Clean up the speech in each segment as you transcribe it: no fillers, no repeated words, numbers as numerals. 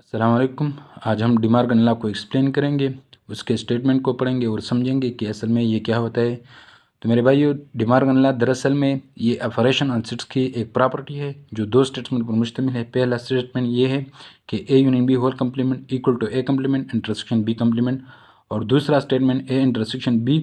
अस्सलाम वालेकुम। आज हम डिमार्गन लॉ को एक्सप्लेन करेंगे, उसके स्टेटमेंट को पढ़ेंगे और समझेंगे कि असल में ये क्या होता है। तो मेरे भाइयों, डिमार्गन लॉ दरअसल में ये ऑपरेशन ऑन सेट्स की एक प्रॉपर्टी है जो दो स्टेटमेंट पर मुश्तमिल है। पहला स्टेटमेंट ये है कि A union B whole complement equal to A complement intersection B complement, और दूसरा statement A intersection B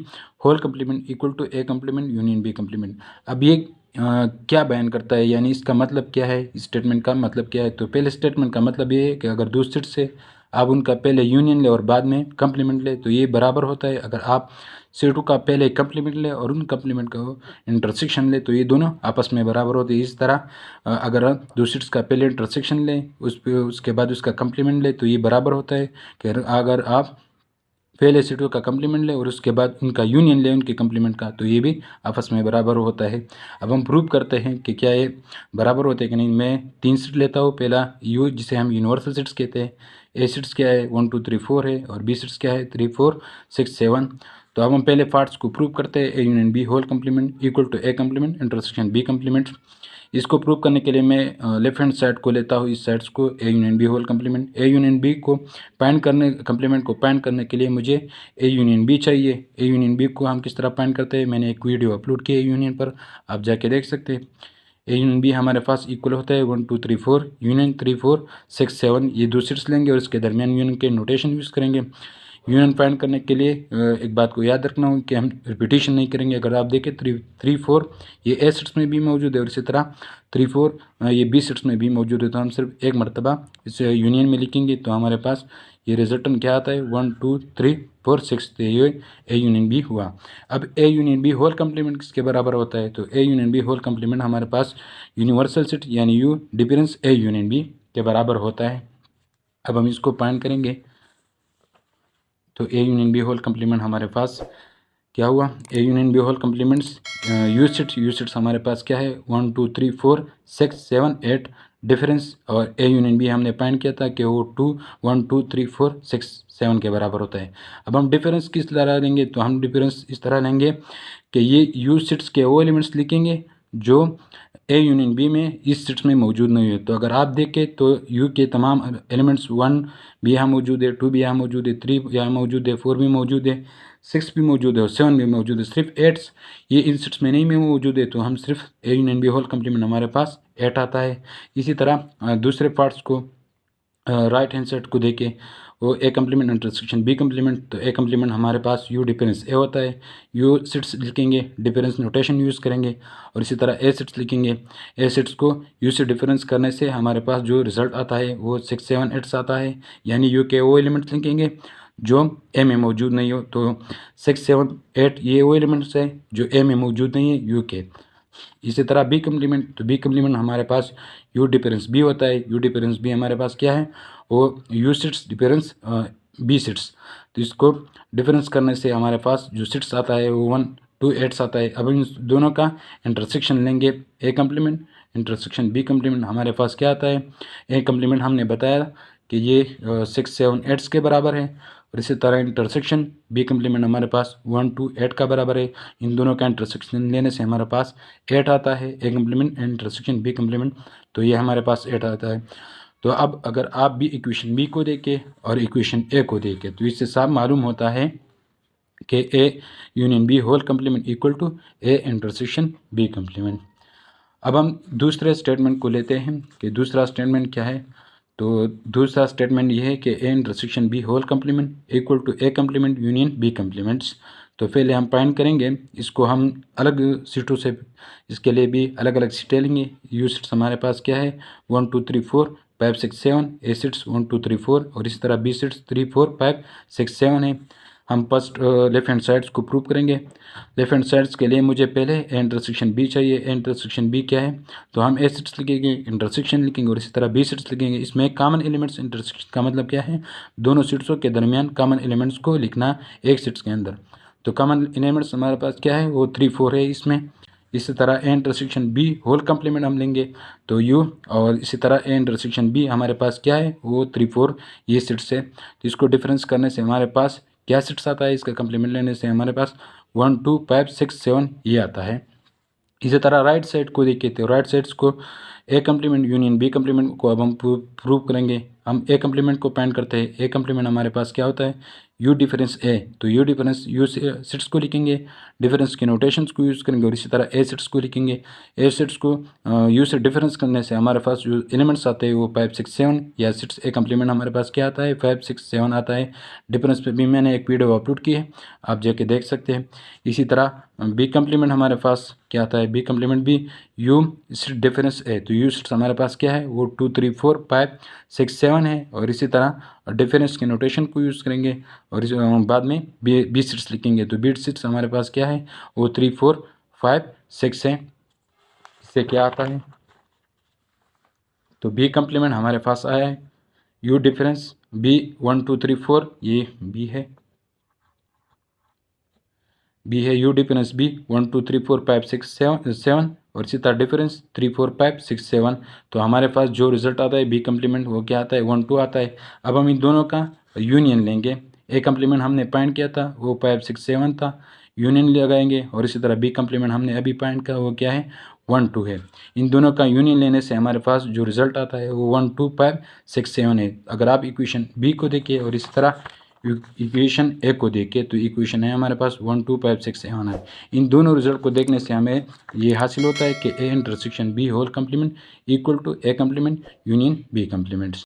whole complement equal to A complement union B complement. अब ये क्या बयान करता है, यानी इसका मतलब क्या है, इस स्टेटमेंट का मतलब क्या है। तो पहले स्टेटमेंट का मतलब ये है कि अगर दो सेट से आप उनका पहले यूनियन ले और बाद में कंप्लीमेंट ले तो ये बराबर होता है। अगर आप सेटों का पहले कंप्लीमेंट ले और उन कंप्लीमेंट का इंटरसेक्शन ले तो ये दोनों आपस में बराबर होते हैं। इस तरह अगर दो सेट्स का पहले इंटरसेक्शन ले उसके बाद उसका कंप्लीमेंट ले तो ये बराबर होता है कि अगर आप पहले सेटों का कंप्लीमेंट ले और उसके बाद उनका यूनियन ले उनके कंप्लीमेंट का तो ये भी आपस में बराबर होता है। अब हम प्रूव करते हैं कि क्या ये बराबर होते हैं कि नहीं। मैं तीन सेट लेता हूँ। पहला यू जिसे हम यूनिवर्सल सेट्स कहते हैं। ए सेट्स क्या है 1 2 3 4 है, और बी सेट्स क्या है 3 4 6 7। तो अब हम पहले पार्ट्स को प्रूव करते हैं। A union B whole complement equal to A complement intersection B complement. इसको प्रूव करने के लिए मैं लेफ्ट हैंड साइड को लेता हूँ, इस साइड्स को A union B whole complement. A union B को फाइंड करने कम्प्लीमेंट को फाइंड करने के लिए मुझे ए यूनियन बी चाहिए। ए यूनियन बी को हम किस तरह फाइंड करते हैं, मैंने एक वीडियो अपलोड की है यूनियन पर, आप जाके देख सकते हैं। ए यूनियन बी हमारे पास इक्वल होता है 1 2 3 4 यूनियन 3 4 6 7। ये दो सेट्स लेंगे और इसके दरमियान यूनियन के नोटेशन यूज़ करेंगे। यूनियन फाइंड करने के लिए एक बात को याद रखना हो कि हम रिपीटेशन नहीं करेंगे। अगर आप देखें 3 4 ये ए सेट्स में भी मौजूद है और इसी तरह 3 4 ये बी सेट्स में भी मौजूद है। तो हम सिर्फ एक मरतबा इसे यूनियन में लिखेंगे तो हमारे पास ये रिजल्टन क्या आता है 1 2 3 4 6। तो ये ए यूनियन बी हुआ। अब A union B whole complement किसके बराबर होता है, तो A union B whole complement हमारे पास यूनिवर्सल सेट यानी U difference A union B के बराबर होता है। अब हम इसको फाइंड करेंगे तो A union B whole complement हमारे पास क्या हुआ। A union B whole complements U sets हमारे पास क्या है 1 2 3 4 6 7 8 डिफरेंस, और ए यूनियन बी हमने फाइंड किया था कि वो 1 2 3 4 6 7 के बराबर होता है। अब हम डिफरेंस किस तरह लेंगे, तो हम डिफरेंस इस तरह लेंगे कि ये यू सेट्स के वो एलिमेंट्स लिखेंगे जो ए यूनियन बी में इस सेट्स में मौजूद नहीं है। तो अगर आप देखें तो यू के तमाम एलिमेंट्स 1 भी यहाँ मौजूद है, 2 भी यहाँ मौजूद है, 3 यहाँ मौजूद है, 4 भी मौजूद है, 6 भी मौजूद है और 7 भी मौजूद है। सिर्फ 8 ये इन सेट्स में नहीं में मौजूद है। तो हम सिर्फ A union B whole complement हमारे पास 8 आता है। इसी तरह दूसरे पार्ट्स को राइट हैंड साइड को देखें, वो A complement intersection B complement. तो ए कम्प्लीमेंट हमारे पास यू डिफरेंस ए होता है। यू सेट्स लिखेंगे, डिफरेंस नोटेशन यूज़ करेंगे, और इसी तरह ए सेट्स लिखेंगे। ए सेट्स को यू से डिफरेंस करने से हमारे पास जो रिजल्ट आता है वो 6 7 8 आता है। यानी यू के वो एलिमेंट्स लिखेंगे जो ए में मौजूद नहीं हो। तो 6 7 8 ये वो एलिमेंट्स है जो ए में मौजूद नहीं है यू के। इसी तरह बी कम्प्लीमेंट, तो बी कम्प्लीमेंट हमारे पास यू डिफरेंस बी होता है। यू डिफरेंस बी हमारे पास क्या है, वो U sets difference B sets. तो इसको डिफरेंस करने से हमारे पास जो सेट्स आता है वो 1 2 8 आता है। अब इन दोनों का इंटरसेक्शन लेंगे, A complement intersection B complement हमारे पास क्या आता है। ए कम्प्लीमेंट हमने बताया कि ये 6 7 8 के बराबर है, और इसी तरह इंटरसेक्शन बी कम्प्लीमेंट हमारे पास 1 2 8 का बराबर है। इन दोनों का इंटरसेक्शन लेने से हमारे पास 8 आता है, A complement intersection B complement. तो ये हमारे पास 8 आता है। तो अब अगर आप भी इक्वेशन बी को देखें और इक्वेशन ए को देखें तो इससे साफ मालूम होता है कि A union B whole complement equal to A intersection B complement. अब हम दूसरे स्टेटमेंट को लेते हैं कि दूसरा स्टेटमेंट क्या है। तो दूसरा स्टेटमेंट ये है कि A intersection B whole complement equal to A complement union B complements. तो पहले हम फाइंड करेंगे इसको, हम अलग सीटों से इसके लिए भी अलग अलग सीटें लेंगे। यू सीट्स हमारे पास क्या है 1 2 3 4 5 6 7, ए सीट्स 1 2 3 4, और इस तरह बी सीट्स 3 4 5 6 7 है। हम फर्स्ट लेफ्ट हैंड साइड्स को प्रूव करेंगे। लेफ्ट हैंड साइड्स के लिए मुझे पहले ए इंटरसेक्शन बी चाहिए। ए इंटरसेक्शन बी क्या है, तो हम ए सेट्स लिखेंगे, इंटरसेक्शन लिखेंगे और इसी तरह बी सेट्स लिखेंगे। इसमें कॉमन एलिमेंट्स इंटरसेक्शन का मतलब क्या है, दोनों सेट्सों के दरमियान कॉमन एलिमेंट्स को लिखना एक सेट्स के अंदर। तो कॉमन एलिमेंट्स हमारे पास क्या है, वो 3 4 है इसमें। इसी तरह A intersection B whole complement हम लेंगे तो यू, और इसी तरह ए इंटरसेक्शन बी हमारे पास क्या है, वो 3 4 ये सेट्स है। तो इसको डिफरेंस करने से हमारे पास क्या सेट्स आता है, इसका कंप्लीमेंट लेने से हमारे पास 1 2 5 6 7 ये आता है। इसी तरह राइट साइड को देखिए तो राइट साइड्स को A complement union B complement को अब हम प्रूव करेंगे। हम ए कम्प्लीमेंट को फाइंड करते हैं। ए कम्प्लीमेंट हमारे पास क्या होता है, यू डिफरेंस ए, तो यू डिफरेंस यू सेट्स को लिखेंगे, डिफरेंस के नोटेशंस को यूज़ करेंगे और इसी तरह ए सेट्स को लिखेंगे। ए सेट्स को यू से डिफरेंस करने से हमारे पास जो एलिमेंट्स आते हैं वो 5 6 7 या सेट्स ए कम्प्लीमेंट हमारे पास क्या आता है 5 6 7 आता है। डिफरेंस पे भी मैंने एक वीडियो अपलोड की है, आप जाके देख सकते हैं। इसी तरह बी कम्प्लीमेंट हमारे पास क्या आता है, बी कम्प्लीमेंट भी यू डिफरेंस ए, तो यू सेट्स हमारे पास क्या है वो 2 3 4 5 6 7 है और इसी तरह डिफरेंस के नोटेशन को यूज़ करेंगे और इस बाद में बी सेट्स लिखेंगे। तो बी सेट्स हमारे पास क्या है वो 3 4 5 6 है। इससे क्या आता है, तो बी कम्प्लीमेंट हमारे पास आया है यू डिफरेंस बी 1 2 3 4, ये बी है, बी है यू डिफरेंस बी 1 2 3 4 5 6 7 और इसी तरह डिफरेंस 3 4 5 6 7। तो हमारे पास जो रिजल्ट आता है बी कम्प्लीमेंट वो क्या आता है 1 2 आता है। अब हम इन दोनों का यूनियन लेंगे। ए कम्प्लीमेंट हमने फाइंड किया था वो 5 6 7 था, यूनियन लगाएंगे और इसी तरह बी कम्प्लीमेंट हमने अभी फाइंड किया वो क्या है 1 2 है। इन दोनों का यूनियन लेने से हमारे पास जो रिजल्ट आता है वो 1 2 5 6 7 है। अगर आप इक्वेशन बी को देखिए और इसी तरह इक्वेशन ए को देखें तो इक्वेशन है हमारे पास 1 2 5 6 7 है। इन दोनों रिजल्ट को देखने से हमें ये हासिल होता है कि A intersection B whole complement equal to A complement union B complement.